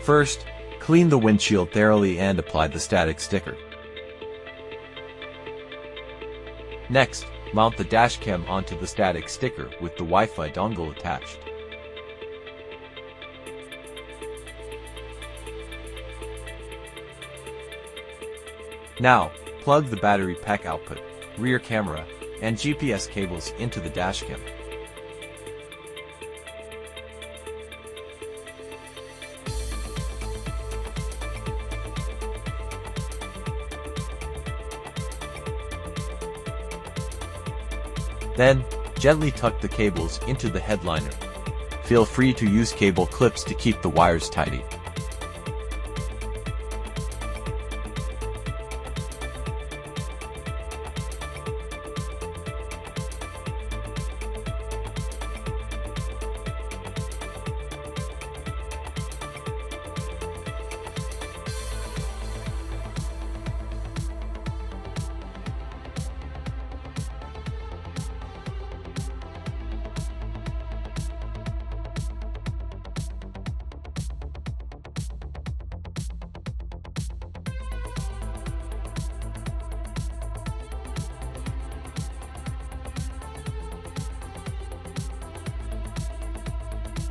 First, clean the windshield thoroughly and apply the static sticker. Next, mount the dashcam onto the static sticker with the Wi-Fi dongle attached. Now, plug the battery pack output, rear camera, and GPS cables into the dashcam. Then, gently tuck the cables into the headliner. Feel free to use cable clips to keep the wires tidy.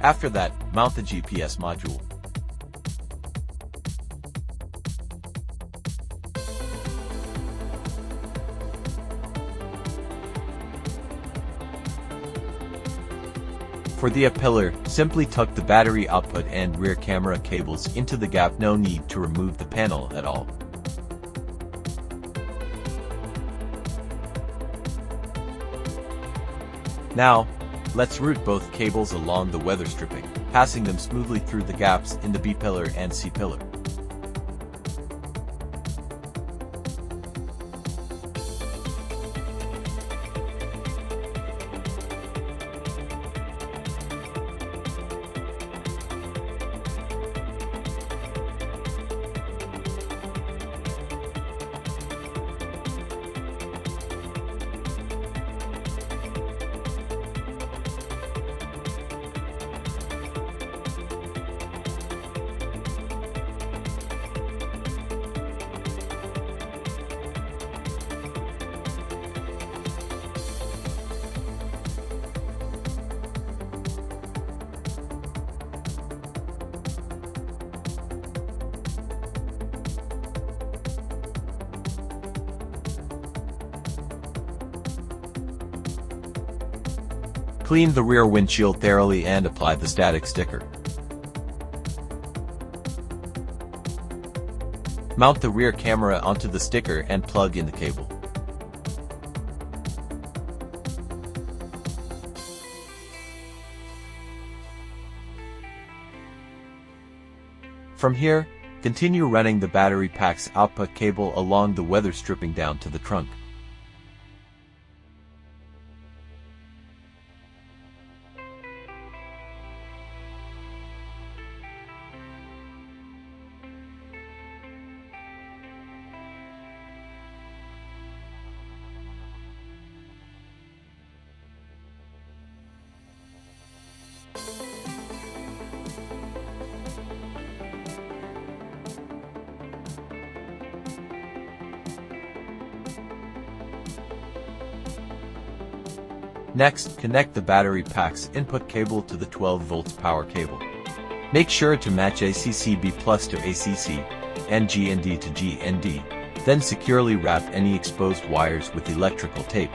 After that, mount the GPS module. For the pillar, simply tuck the battery output and rear camera cables into the gap. No need to remove the panel at all. Now, let's route both cables along the weather stripping, passing them smoothly through the gaps in the B-pillar and C-pillar. Clean the rear windshield thoroughly and apply the static sticker. Mount the rear camera onto the sticker and plug in the cable. From here, continue running the battery pack's output cable along the weather stripping down to the trunk. Next, connect the battery pack's input cable to the 12 volts power cable. Make sure to match ACC-B+ to ACC, and GND to GND, then securely wrap any exposed wires with electrical tape.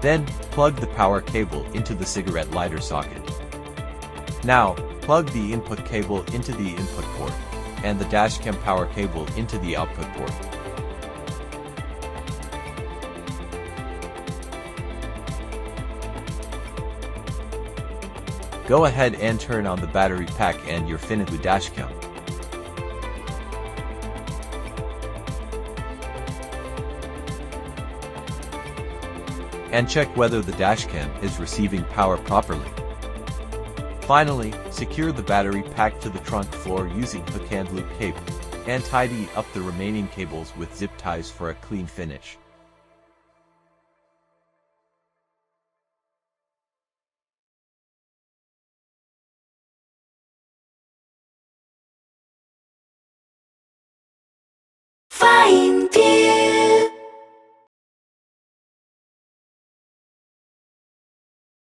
Then, plug the power cable into the cigarette lighter socket. Now, plug the input cable into the input port, and the dashcam power cable into the output port. Go ahead and turn on the battery pack and your FineVu dashcam. And check whether the dashcam is receiving power properly. Finally, secure the battery pack to the trunk floor using hook and loop cable, and tidy up the remaining cables with zip ties for a clean finish. Fine.